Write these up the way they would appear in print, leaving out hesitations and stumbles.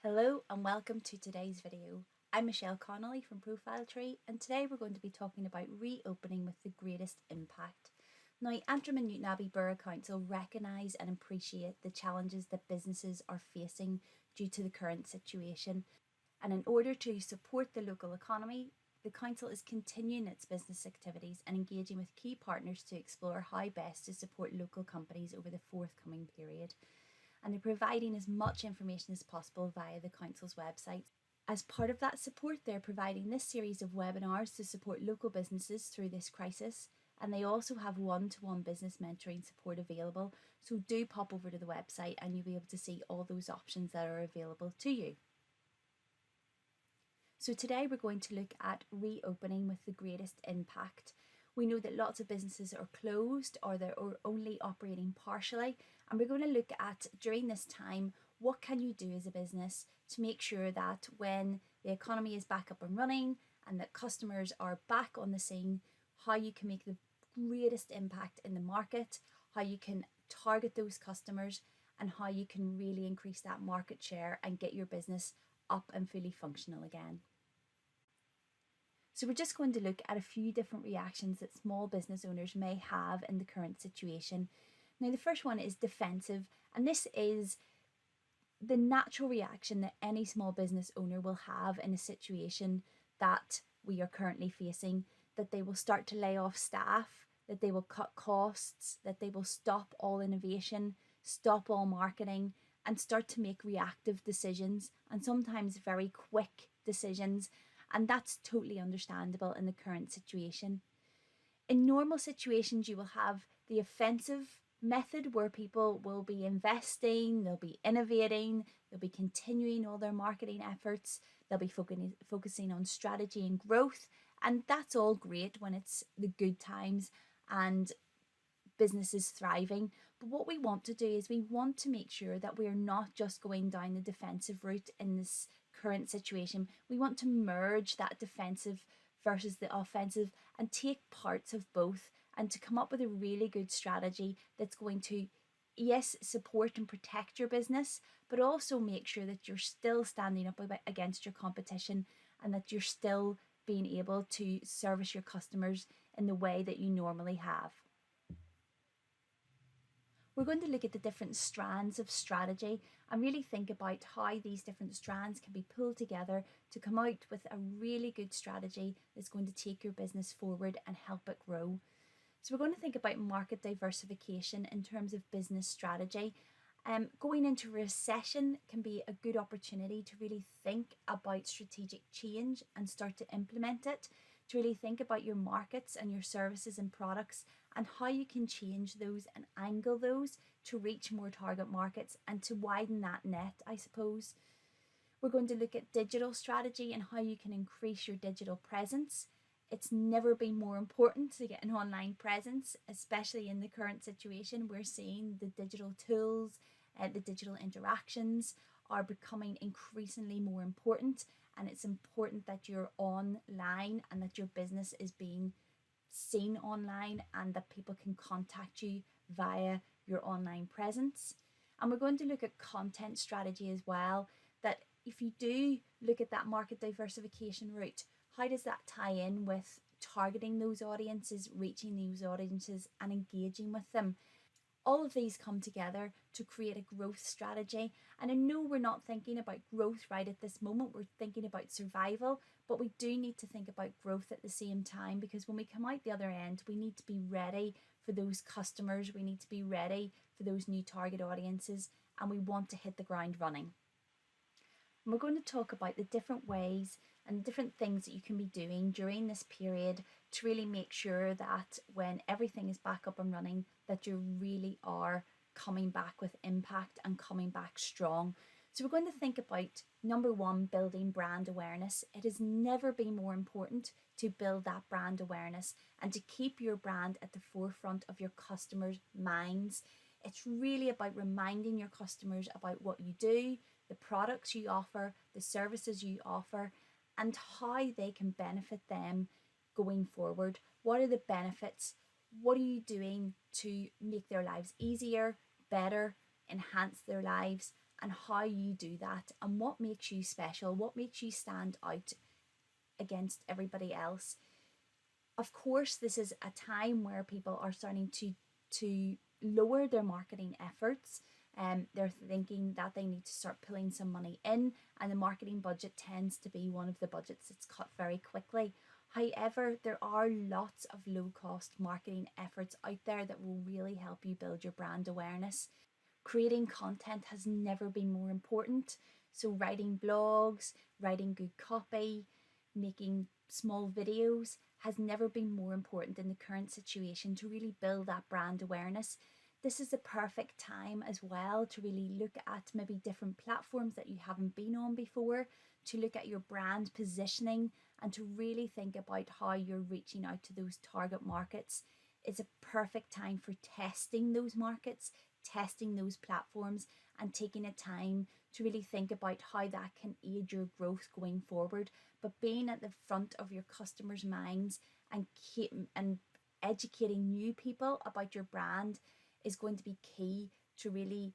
Hello and welcome to today's video. I'm Michelle Connolly from Profile Tree, and today we're going to be talking about reopening with the greatest impact. Now, Antrim and Newtownabbey Borough Council recognise and appreciate the challenges that businesses are facing due to the current situation, and in order to support the local economy, the council is continuing its business activities and engaging with key partners to explore how best to support local companies over the forthcoming period. And they're providing as much information as possible via the council's website. As part of that support, they're providing this series of webinars to support local businesses through this crisis, and they also have one-to-one business mentoring support available, so do pop over to the website and you'll be able to see all those options that are available to you. So today we're going to look at reopening with the greatest impact. We know that lots of businesses are closed or they're only operating partially, and we're going to look at, during this time, what can you do as a business to make sure that when the economy is back up and running and that customers are back on the scene, how you can make the greatest impact in the market, how you can target those customers, and how you can really increase that market share and get your business up and fully functional again. So we're just going to look at a few different reactions that small business owners may have in the current situation. Now, the first one is defensive, and this is the natural reaction that any small business owner will have in a situation that we are currently facing, that they will start to lay off staff, that they will cut costs, that they will stop all innovation, stop all marketing, and start to make reactive decisions, and sometimes very quick decisions. And that's totally understandable in the current situation. In normal situations, you will have the offensive method where people will be investing, they'll be innovating, they'll be continuing all their marketing efforts, they'll be focusing on strategy and growth, and that's all great when it's the good times and business is thriving. But what we want to do is we want to make sure that we're not just going down the defensive route in this current situation. We want to merge that defensive versus the offensive and take parts of both, and to come up with a really good strategy that's going to, yes, support and protect your business, but also make sure that you're still standing up against your competition and that you're still being able to service your customers in the way that you normally have. We're going to look at the different strands of strategy and really think about how these different strands can be pulled together to come out with a really good strategy that's going to take your business forward and help it grow. So we're going to think about market diversification in terms of business strategy. Going into recession can be a good opportunity to really think about strategic change and start to implement it, to really think about your markets and your services and products and how you can change those and angle those to reach more target markets and to widen that net, I suppose. We're going to look at digital strategy and how you can increase your digital presence. It's never been more important to get an online presence, especially in the current situation. We're seeing the digital tools, the digital interactions are becoming increasingly more important, and it's important that you're online and that your business is being seen online and that people can contact you via your online presence. And we're going to look at content strategy as well, that if you do look at that market diversification route, how does that tie in with targeting those audiences, reaching those audiences and engaging with them? All of these come together to create a growth strategy. And I know we're not thinking about growth right at this moment, we're thinking about survival, but we do need to think about growth at the same time, because when we come out the other end, we need to be ready for those customers, we need to be ready for those new target audiences, and we want to hit the ground running. And we're going to talk about the different ways and different things that you can be doing during this period to really make sure that when everything is back up and running, that you really are coming back with impact and coming back strong. So we're going to think about, number one, building brand awareness. It has never been more important to build that brand awareness and to keep your brand at the forefront of your customers' minds. It's really about reminding your customers about what you do, the products you offer, the services you offer, and how they can benefit them going forward. What are the benefits? What are you doing to make their lives easier, better, enhance their lives, and how you do that and what makes you special, what makes you stand out against everybody else. Of course, this is a time where people are starting to lower their marketing efforts. They're thinking that they need to start pulling some money in, and the marketing budget tends to be one of the budgets that's cut very quickly. However, there are lots of low-cost marketing efforts out there that will really help you build your brand awareness. Creating content has never been more important. So writing blogs, writing good copy, making small videos has never been more important in the current situation to really build that brand awareness. This is a perfect time as well to really look at maybe different platforms that you haven't been on before, to look at your brand positioning and to really think about how you're reaching out to those target markets. It's a perfect time for testing those markets, testing those platforms, and taking a time to really think about how that can aid your growth going forward. But being at the front of your customers' minds and educating new people about your brand is going to be key to really,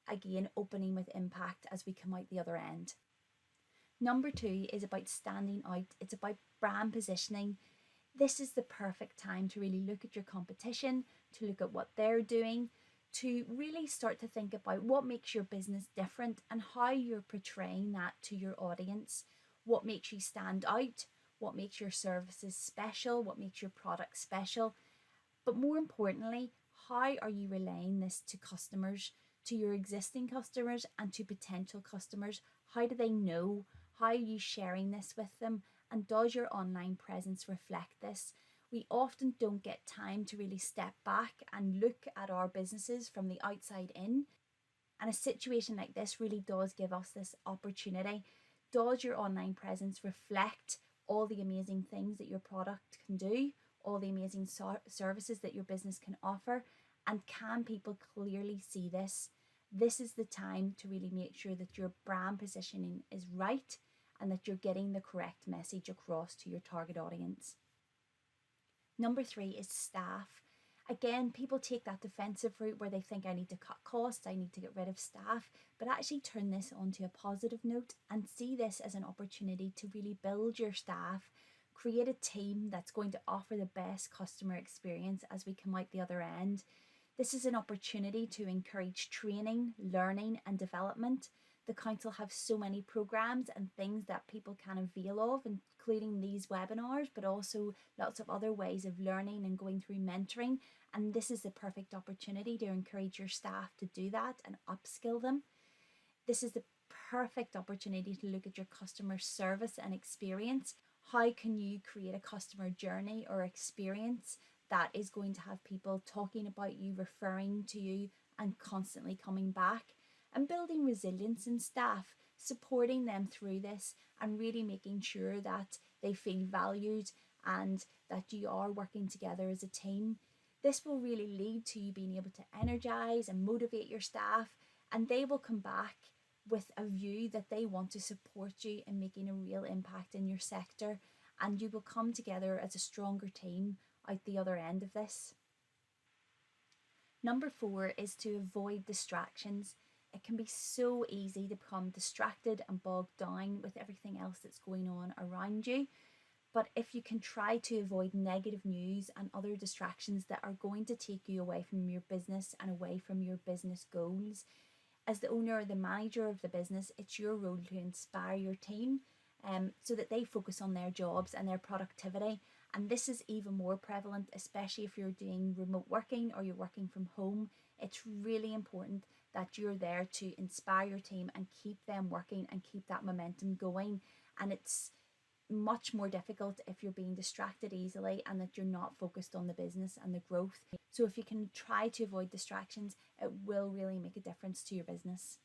again, opening with impact as we come out the other end. Number 2 is about standing out. It's about brand positioning. This is the perfect time to really look at your competition, to look at what they're doing, to really start to think about what makes your business different and how you're portraying that to your audience. What makes you stand out, what makes your services special, what makes your product special. But more importantly, how are you relaying this to customers, to your existing customers and to potential customers? How do they know? How are you sharing this with them? And does your online presence reflect this? We often don't get time to really step back and look at our businesses from the outside in. And a situation like this really does give us this opportunity. Does your online presence reflect all the amazing things that your product can do, all the amazing services that your business can offer? And can people clearly see this? This is the time to really make sure that your brand positioning is right and that you're getting the correct message across to your target audience. Number 3 is staff. Again, people take that defensive route where they think I need to cut costs, I need to get rid of staff, but actually turn this onto a positive note and see this as an opportunity to really build your staff, create a team that's going to offer the best customer experience as we come out the other end. This is an opportunity to encourage training, learning and development. The council have so many programs and things that people can avail of, including these webinars, but also lots of other ways of learning and going through mentoring. And this is the perfect opportunity to encourage your staff to do that and upskill them. This is the perfect opportunity to look at your customer service and experience. How can you create a customer journey or experience that is going to have people talking about you, referring to you and constantly coming back? And building resilience in staff, supporting them through this and really making sure that they feel valued and that you are working together as a team. This will really lead to you being able to energize and motivate your staff, and they will come back with a view that they want to support you in making a real impact in your sector, and you will come together as a stronger team out the other end of this. Number 4 is to avoid distractions. It can be so easy to become distracted and bogged down with everything else that's going on around you. But if you can try to avoid negative news and other distractions that are going to take you away from your business and away from your business goals, as the owner or the manager of the business, it's your role to inspire your team so that they focus on their jobs and their productivity. And this is even more prevalent, especially if you're doing remote working or you're working from home. It's really important that you're there to inspire your team and keep them working and keep that momentum going. And it's much more difficult if you're being distracted easily and that you're not focused on the business and the growth. So if you can try to avoid distractions, it will really make a difference to your business.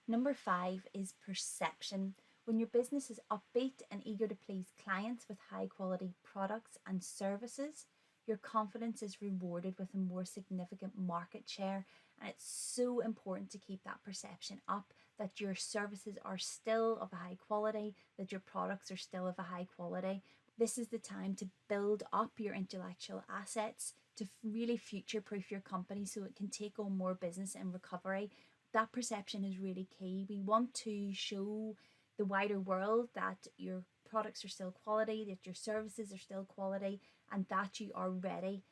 Number 5 is perception. When your business is upbeat and eager to please clients with high quality products and services, your confidence is rewarded with a more significant market share. And it's so important to keep that perception up, that your services are still of a high quality, that your products are still of a high quality. This is the time to build up your intellectual assets, to really future-proof your company so it can take on more business in recovery. that perception is really key. We want to show the wider world that your products are still quality, that your services are still quality, and that you are ready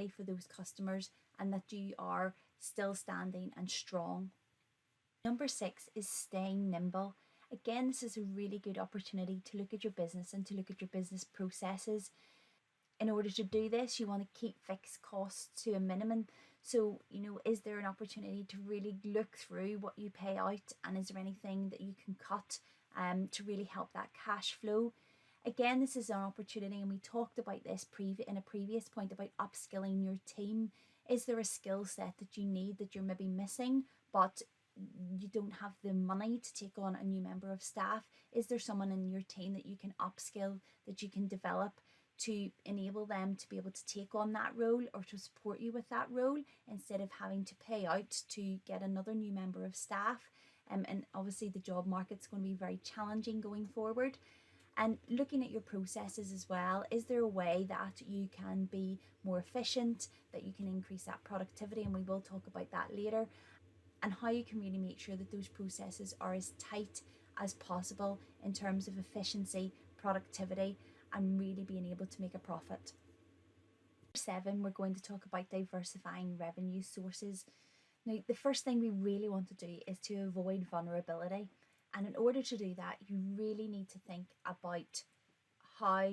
for those customers, and that you are still standing and strong. Number 6 is staying nimble. Again, this is a really good opportunity to look at your business and to look at your business processes. In order to do this, you want to keep fixed costs to a minimum. So, is there an opportunity to really look through what you pay out, and is there anything that you can cut to really help that cash flow? Again, this is an opportunity, and we talked about this in a previous point about upskilling your team. Is there a skill set that you need that you're maybe missing, but you don't have the money to take on a new member of staff? Is there someone in your team that you can upskill, that you can develop to enable them to be able to take on that role or to support you with that role, instead of having to pay out to get another new member of staff? And obviously the job market's going to be very challenging going forward. And looking at your processes as well, is there a way that you can be more efficient, that you can increase that productivity? And we will talk about that later. And how you can really make sure that those processes are as tight as possible in terms of efficiency, productivity, and really being able to make a profit. Number 7, we're going to talk about diversifying revenue sources. Now, the first thing we really want to do is to avoid vulnerability. And in order to do that, you really need to think about how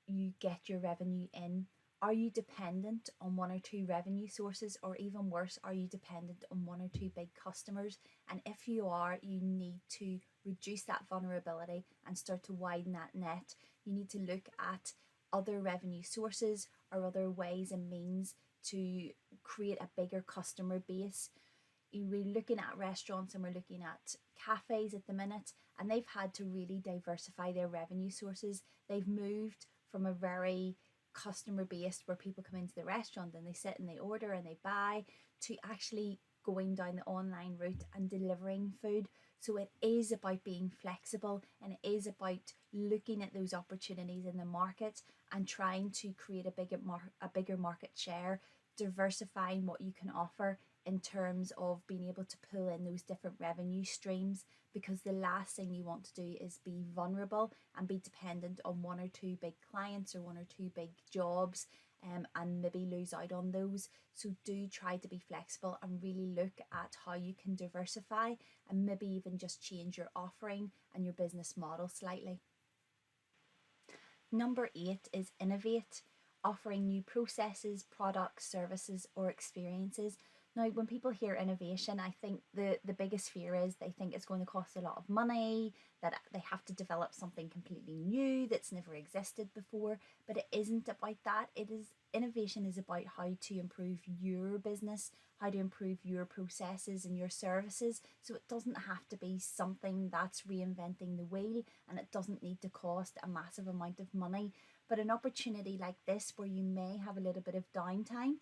you get your revenue in. Are you dependent on 1 or 2 revenue sources, or even worse, are you dependent on 1 or 2 big customers? And if you are, you need to reduce that vulnerability and start to widen that net. You need to look at other revenue sources or other ways and means to create a bigger customer base. We're looking at restaurants and we're looking at cafes at the minute, and they've had to really diversify their revenue sources. They've moved from a very customer based, where people come into the restaurant and they sit and they order and they buy, to actually going down the online route and delivering food. So it is about being flexible, and it is about looking at those opportunities in the market and trying to create a bigger market share, diversifying what you can offer in terms of being able to pull in those different revenue streams, because the last thing you want to do is be vulnerable and be dependent on 1 or 2 big clients or 1 or 2 big jobs, and maybe lose out on those. So do try to be flexible and really look at how you can diversify, and maybe even just change your offering and your business model slightly. Number 8 is innovate, offering new processes, products, services, or experiences. Now, when people hear innovation, I think the biggest fear is they think it's going to cost a lot of money, that they have to develop something completely new that's never existed before. But it isn't about that. Innovation is about how to improve your business, how to improve your processes and your services. So it doesn't have to be something that's reinventing the wheel, and it doesn't need to cost a massive amount of money. But an opportunity like this, where you may have a little bit of downtime,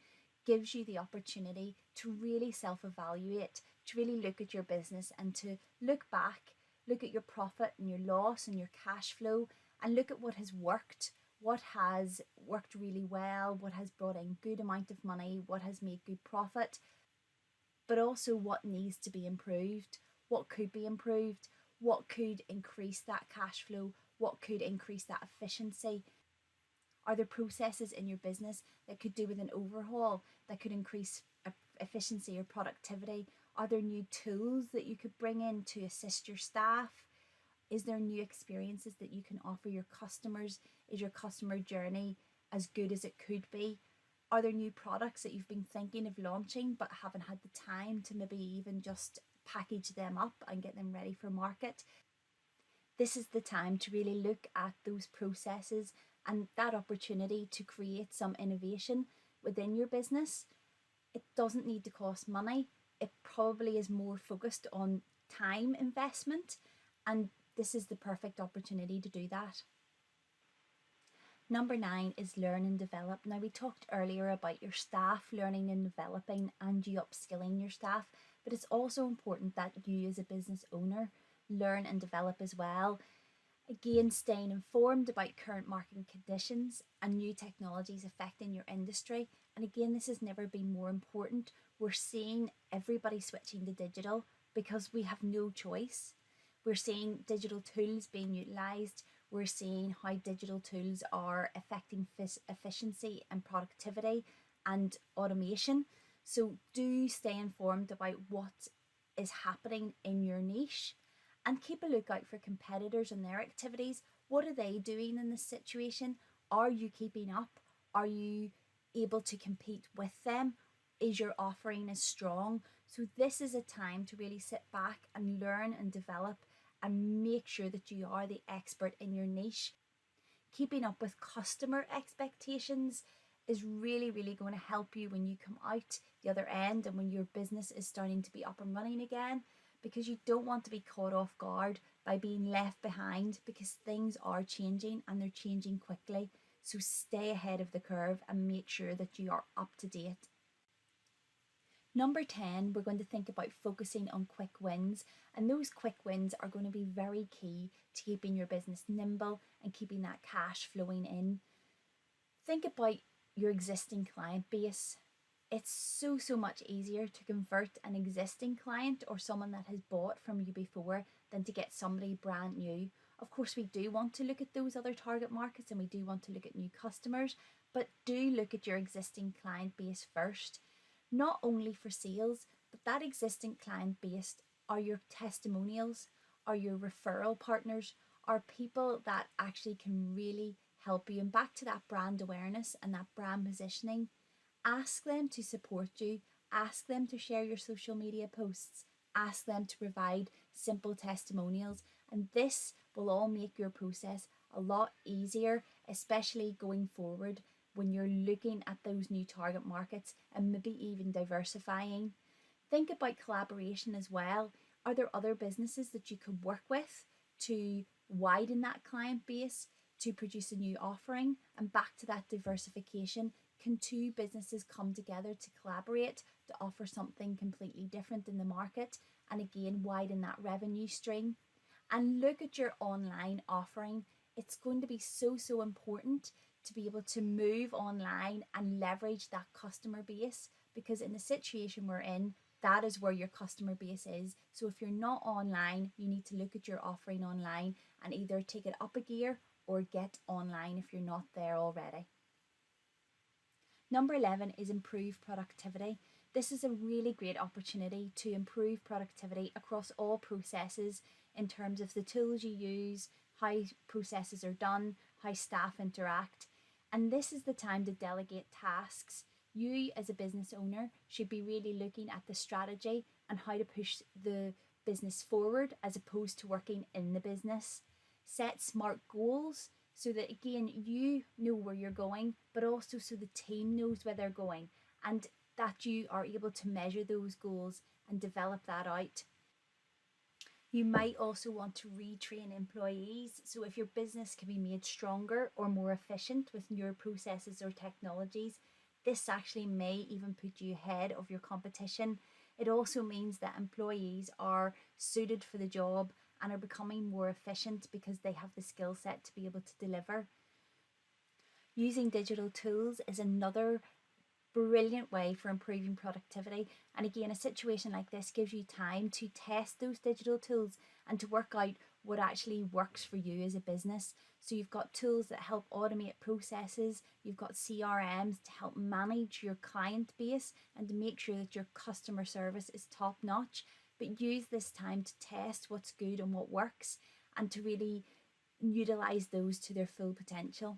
gives you the opportunity to really self-evaluate, to really look at your business and to look back, look at your profit and your loss and your cash flow, and look at what has worked, what has worked really well, what has brought in good amount of money, what has made good profit, but also what needs to be improved, what could be improved, what could increase that cash flow, what could increase that efficiency. Are there processes in your business that could do with an overhaul, that could increase efficiency or productivity? Are there new tools that you could bring in to assist your staff? Is there new experiences that you can offer your customers? Is your customer journey as good as it could be? Are there new products that you've been thinking of launching but haven't had the time to maybe even just package them up and get them ready for market? This is the time to really look at those processes and that opportunity to create some innovation within your business. It doesn't need to cost money. It probably is more focused on time investment, and this is the perfect opportunity to do that. Number 9 is learn and develop. Now, we talked earlier about your staff learning and developing and you upskilling your staff, but it's also important that you as a business owner learn and develop as well. Again, staying informed about current marketing conditions and new technologies affecting your industry. And again, this has never been more important. We're seeing everybody switching to digital because we have no choice. We're seeing digital tools being utilised. We're seeing how digital tools are affecting efficiency and productivity and automation. So do stay informed about what is happening in your niche, and keep a lookout for competitors and their activities. What are they doing in this situation? Are you keeping up? Are you able to compete with them? Is your offering as strong? So this is a time to really sit back and learn and develop and make sure that you are the expert in your niche. Keeping up with customer expectations is really, really going to help you when you come out the other end and when your business is starting to be up and running again, because you don't want to be caught off guard by being left behind, because things are changing and they're changing quickly. So stay ahead of the curve and make sure that you are up to date. Number 10, we're going to think about focusing on quick wins, and those quick wins are going to be very key to keeping your business nimble and keeping that cash flowing in. Think about your existing client base. It's so much easier to convert an existing client or someone that has bought from you before than to get somebody brand new. Of course, we do want to look at those other target markets and we do want to look at new customers, but do look at your existing client base first. Not only for sales, but that existing client base are your testimonials, are your referral partners, are people that actually can really help you. And back to that brand awareness and that brand positioning, ask them to support you, ask them to share your social media posts, ask them to provide simple testimonials, and this will all make your process a lot easier, especially going forward when you're looking at those new target markets and maybe even diversifying. Think about collaboration as well. Are there other businesses that you could work with to widen that client base, to produce a new offering? And back to that diversification, can two businesses come together to collaborate to offer something completely different in the market, and again widen that revenue stream? And look at your online offering. It's going to be so important to be able to move online and leverage that customer base, because in the situation we're in, that is where your customer base is. So if you're not online, you need to look at your offering online and either take it up a gear or get online if you're not there already. Number 11 is improve productivity. This is a really great opportunity to improve productivity across all processes in terms of the tools you use, how processes are done, how staff interact. And this is the time to delegate tasks. You as a business owner should be really looking at the strategy and how to push the business forward as opposed to working in the business. Set smart goals so that again you know where you're going, but also so the team knows where they're going, and that you are able to measure those goals and develop that out. You might also want to retrain employees. So if your business can be made stronger or more efficient with newer processes or technologies, this actually may even put you ahead of your competition. It also means that employees are suited for the job and are becoming more efficient because they have the skill set to be able to deliver. Using digital tools is another brilliant way for improving productivity. And again, a situation like this gives you time to test those digital tools and to work out what actually works for you as a business. So you've got tools that help automate processes, you've got CRMs to help manage your client base and to make sure that your customer service is top notch. But use this time to test what's good and what works and to really utilize those to their full potential.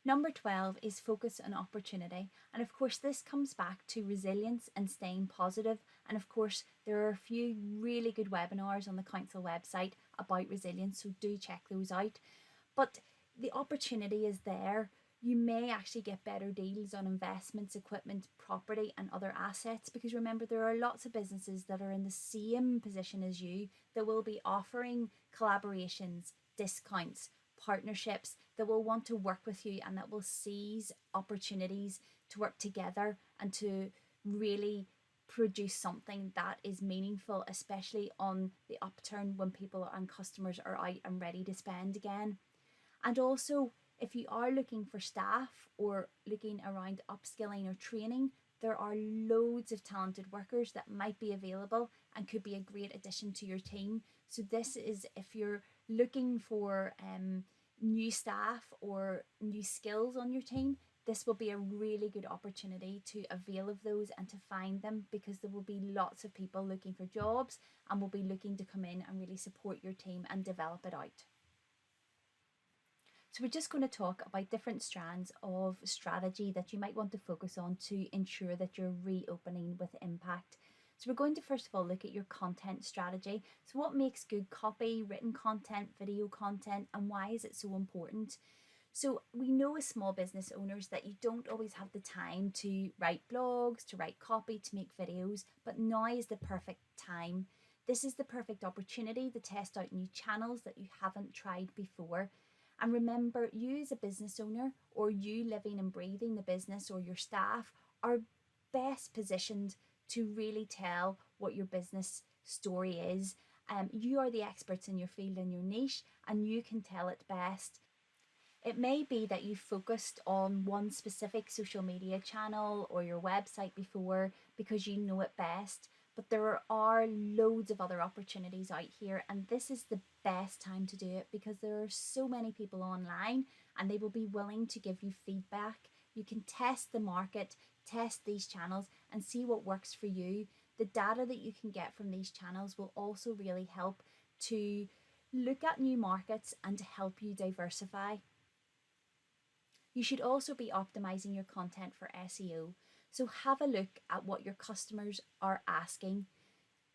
Number 12 is focus on opportunity. And of course, this comes back to resilience and staying positive. And of course, there are a few really good webinars on the council website about resilience, so do check those out. But the opportunity is there. You may actually get better deals on investments, equipment, property, and other assets, because remember, there are lots of businesses that are in the same position as you that will be offering collaborations, discounts, partnerships, that will want to work with you and that will seize opportunities to work together and to really produce something that is meaningful, especially on the upturn when people and customers are out and ready to spend again. And also, if you are looking for staff or looking around upskilling or training, there are loads of talented workers that might be available and could be a great addition to your team. So this is if you're looking for new staff or new skills on your team, this will be a really good opportunity to avail of those and to find them, because there will be lots of people looking for jobs and will be looking to come in and really support your team and develop it out. So we're just going to talk about different strands of strategy that you might want to focus on to ensure that you're reopening with impact. So we're going to first of all look at your content strategy. So what makes good copy, written content, video content, and why is it so important? So we know as small business owners that you don't always have the time to write blogs, to write copy, to make videos, but now is the perfect time. This is the perfect opportunity to test out new channels that you haven't tried before. And remember, you as a business owner, or you living and breathing the business, or your staff, are best positioned to really tell what your business story is. You are the experts in your field and your niche, and you can tell it best. It may be that you've focused on one specific social media channel or your website before because you know it best, but there are loads of other opportunities out here, and this is the best time to do it because there are so many people online and they will be willing to give you feedback. You can test the market, test these channels and see what works for you. The data that you can get from these channels will also really help to look at new markets and to help you diversify. You should also be optimizing your content for SEO. So have a look at what your customers are asking.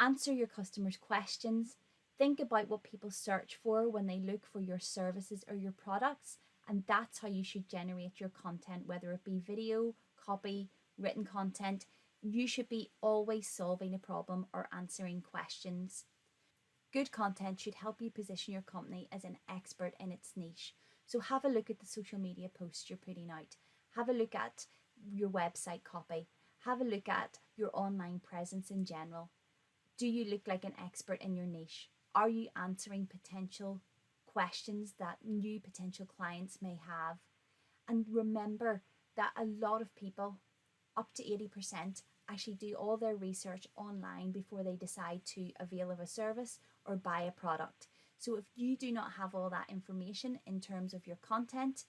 Answer your customers' questions. Think about what people search for when they look for your services or your products. And that's how you should generate your content, whether it be video, copy, written content. You should be always solving a problem or answering questions. Good content should help you position your company as an expert in its niche. So have a look at the social media posts you're putting out. Have a look at your website copy. Have a look at your online presence in general. Do you look like an expert in your niche? Are you answering potential questions that new potential clients may have? And remember that a lot of people, up to 80%, actually do all their research online before they decide to avail of a service or buy a product. So if you do not have all that information in terms of your content,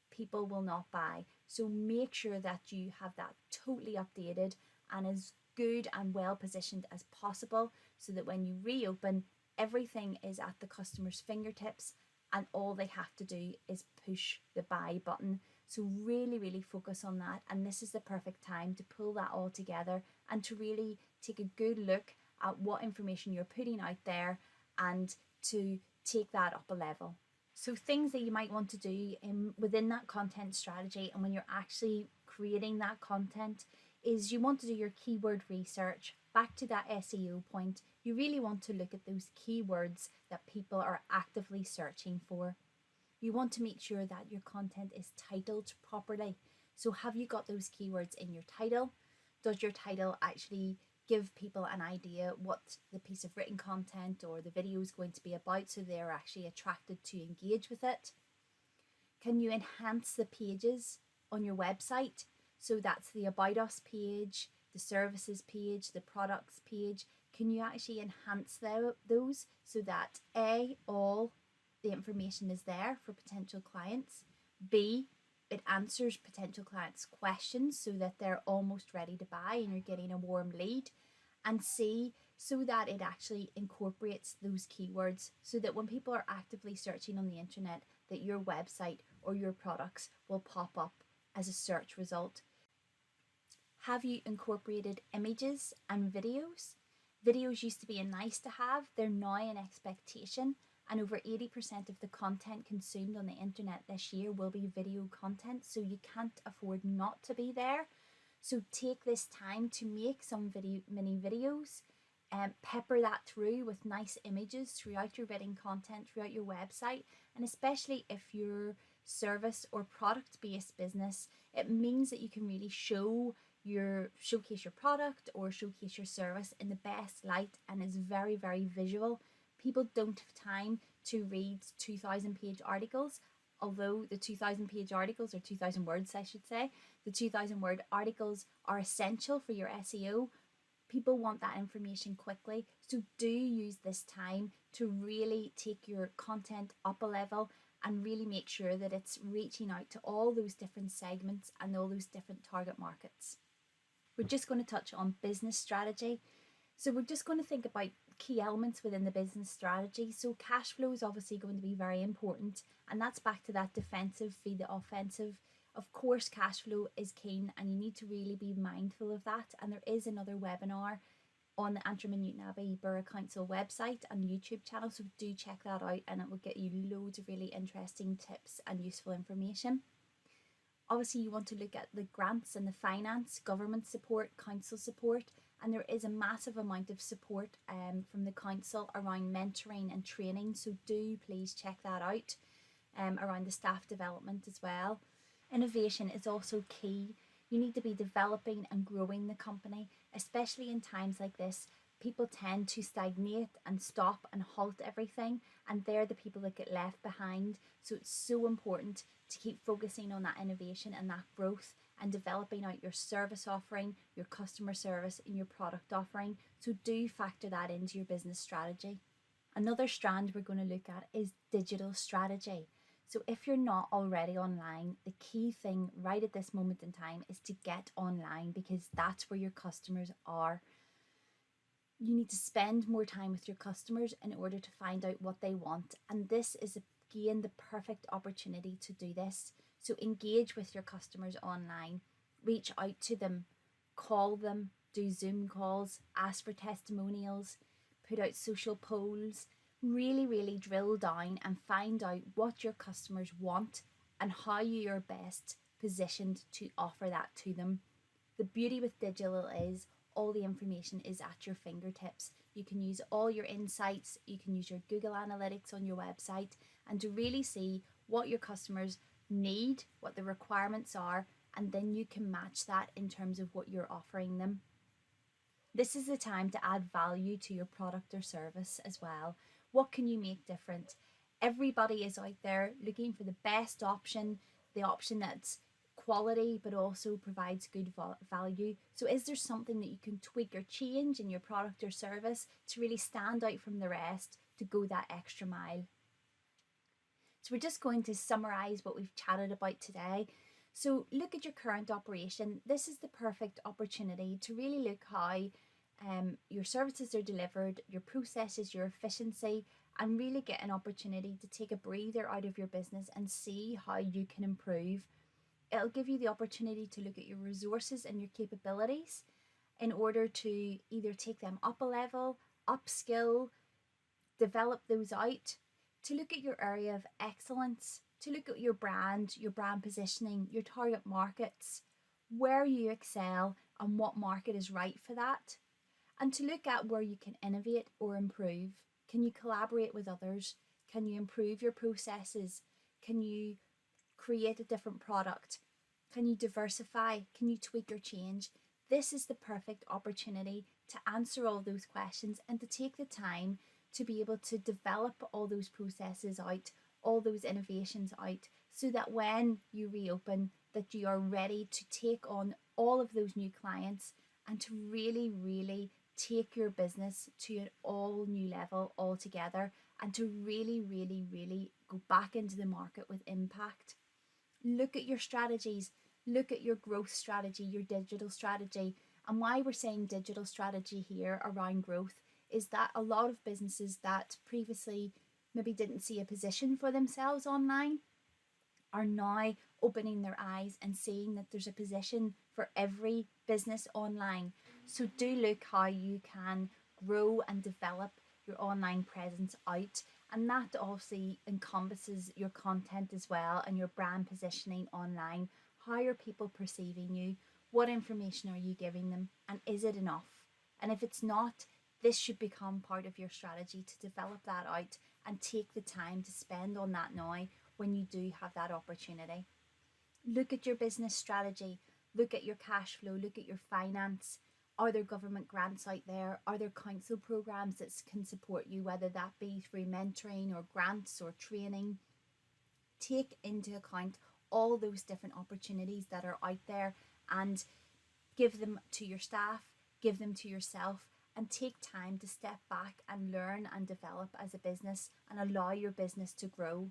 people will not buy. So make sure that you have that totally updated and as good and well positioned as possible, so that when you reopen, everything is at the customer's fingertips and all they have to do is push the buy button. So really focus on that, and this is the perfect time to pull that all together and to really take a good look at what information you're putting out there and to take that up a level. So things that you might want to do within that content strategy and when you're actually creating that content is you want to do your keyword research. Back to that SEO point, you really want to look at those keywords that people are actively searching for. You want to make sure that your content is titled properly. So have you got those keywords in your title? Does your title actually give people an idea what the piece of written content or the video is going to be about, so they're actually attracted to engage with it? Can you enhance the pages on your website? So that's the About Us page, the services page, the products page. Can you actually enhance those so that A, all the information is there for potential clients, B, it answers potential clients' questions so that they're almost ready to buy and you're getting a warm lead, and C, so that it actually incorporates those keywords so that when people are actively searching on the internet, that your website or your products will pop up as a search result. Have you incorporated images and videos? Videos used to be a nice to have, they're now an expectation, and over 80% of the content consumed on the internet this year will be video content, so you can't afford not to be there. So take this time to make some mini videos, pepper that through with nice images throughout your written content, throughout your website, and especially if you're service or product based business, it means that you can really show showcase your product or showcase your service in the best light and is very, very visual. People don't have time to read 2,000-page articles, although the 2,000-page articles, or 2,000 words I should say, the 2,000-word articles are essential for your SEO. People want that information quickly, so do use this time to really take your content up a level and really make sure that it's reaching out to all those different segments and all those different target markets. We're just going to touch on business strategy. So we're just going to think about key elements within the business strategy. So cash flow is obviously going to be very important, and that's back to that defensive feed the offensive. Of course, cash flow is keen and you need to really be mindful of that. And there is another webinar on the Antrim and Newtownabbey Borough Council website and YouTube channel, so do check that out and it will get you loads of really interesting tips and useful information. Obviously, you want to look at the grants and the finance, government support, council support, and there is a massive amount of support from the council around mentoring and training, so do please check that out, around the staff development as well. Innovation is also key. You need to be developing and growing the company, especially in times like this. People tend to stagnate and stop and halt everything, and they're the people that get left behind. So it's so important to keep focusing on that innovation and that growth and developing out your service offering, your customer service and your product offering. So do factor that into your business strategy. Another strand we're going to look at is digital strategy. So if you're not already online, the key thing right at this moment in time is to get online, because that's where your customers are. You need to spend more time with your customers in order to find out what they want. And this is again the perfect opportunity to do this. So engage with your customers online, reach out to them, call them, do Zoom calls, ask for testimonials, put out social polls. Really drill down and find out what your customers want and how you are best positioned to offer that to them. The beauty with digital is all the information is at your fingertips. You can use all your insights, you can use your Google Analytics on your website, and to really see what your customers need, what the requirements are, and then you can match that in terms of what you're offering them. This is the time to add value to your product or service as well. What can you make different? Everybody is out there looking for the best option, the option that's quality but also provides good value. So is there something that you can tweak or change in your product or service to really stand out from the rest, to go that extra mile? So we're just going to summarize what we've chatted about today. So look at your current operation. This is the perfect opportunity to really look how your services are delivered, your processes, your efficiency, and really get an opportunity to take a breather out of your business and see how you can improve. It'll give you the opportunity to look at your resources and your capabilities in order to either take them up a level, upskill, develop those out, to look at your area of excellence, to look at your brand positioning, your target markets, where you excel and what market is right for that. And to look at where you can innovate or improve. Can you collaborate with others? Can you improve your processes? Can you create a different product? Can you diversify? Can you tweak or change? This is the perfect opportunity to answer all those questions and to take the time to be able to develop all those processes out, all those innovations out, so that when you reopen, that you are ready to take on all of those new clients and to really take your business to an all new level altogether, and to really go back into the market with impact. Look at your strategies, look at your growth strategy, your digital strategy. And why we're saying digital strategy here around growth is that a lot of businesses that previously maybe didn't see a position for themselves online are now opening their eyes and seeing that there's a position for every business online. So do look how you can grow and develop your online presence out, and that obviously encompasses your content as well and your brand positioning online. How are people perceiving you? What information are you giving them, and is it enough? And if it's not, this should become part of your strategy to develop that out and take the time to spend on that now when you do have that opportunity. Look at your business strategy. Look at your cash flow, look at your finance. Are there government grants out there? Are there council programs that can support you, whether that be through mentoring or grants or training? Take into account all those different opportunities that are out there and give them to your staff, give them to yourself, and take time to step back and learn and develop as a business and allow your business to grow.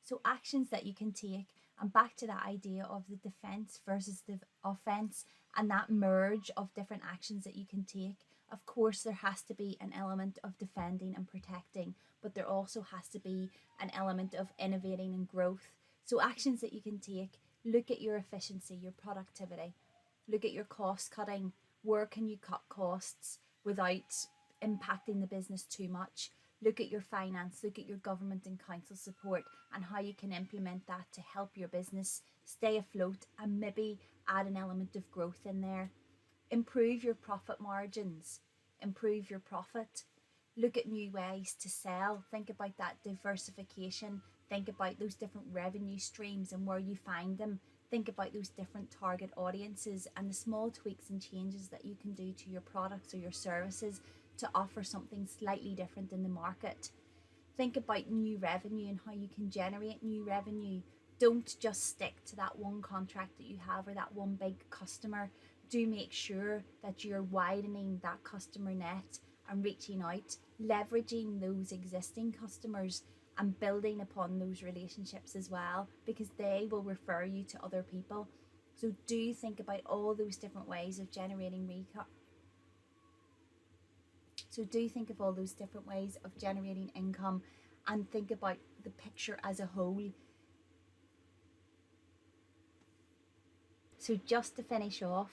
So actions that you can take, and back to that idea of the defense versus the offense and that merge of different actions that you can take. Of course, there has to be an element of defending and protecting, but there also has to be an element of innovating and growth. So actions that you can take: look at your efficiency, your productivity, look at your cost cutting. Where can you cut costs without impacting the business too much? Look at your finance, look at your government and council support and how you can implement that to help your business stay afloat and maybe add an element of growth in there. Improve your profit margins, improve your profit. Look at new ways to sell. Think about that diversification. Think about those different revenue streams and where you find them. Think about those different target audiences and the small tweaks and changes that you can do to your products or your services to offer something slightly different in the market. Think about new revenue and how you can generate new revenue. Don't just stick to that one contract that you have or that one big customer. Do make sure that you're widening that customer net and reaching out, leveraging those existing customers and building upon those relationships as well, because they will refer you to other people. So do think about all those different ways of generating income and think about the picture as a whole. So just to finish off,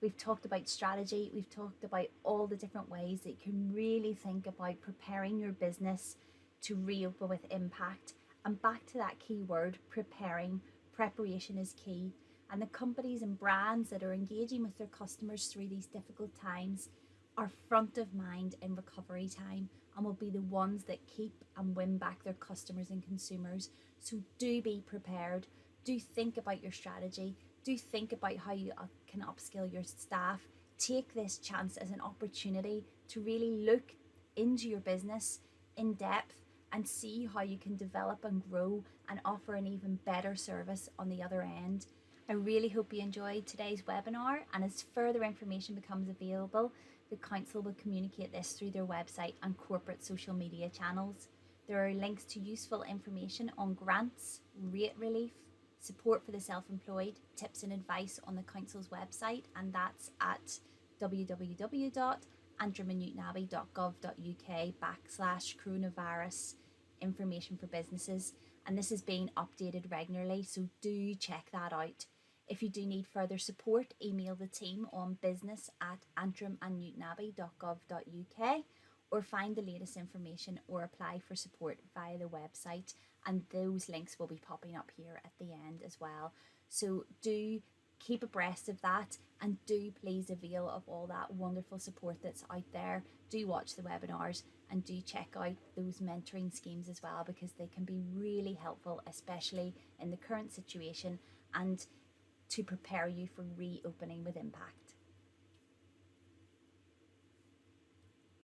we've talked about strategy, we've talked about all the different ways that you can really think about preparing your business to reopen with impact. And back to that key word, preparing. Preparation is key. And the companies and brands that are engaging with their customers through these difficult times are front of mind in recovery time and will be the ones that keep and win back their customers and consumers. So do be prepared. Do think about your strategy. Do think about how you can upskill your staff. Take this chance as an opportunity to really look into your business in depth and see how you can develop and grow and offer an even better service on the other end. I really hope you enjoyed today's webinar, and as further information becomes available, the council will communicate this through their website and corporate social media channels. There are links to useful information on grants, rate relief, support for the self-employed, tips and advice on the council's website, and that's at www.antrimandnewtownabbey.gov.uk/coronavirus information for businesses. And this is being updated regularly, so do check that out. If you do need further support, email the team on business@antrimandnewtownabbey.gov.uk or find the latest information or apply for support via the website, and those links will be popping up here at the end as well. So do keep abreast of that and do please avail of all that wonderful support that's out there. Do watch the webinars and do check out those mentoring schemes as well, because they can be really helpful, especially in the current situation, and to prepare you for reopening with impact.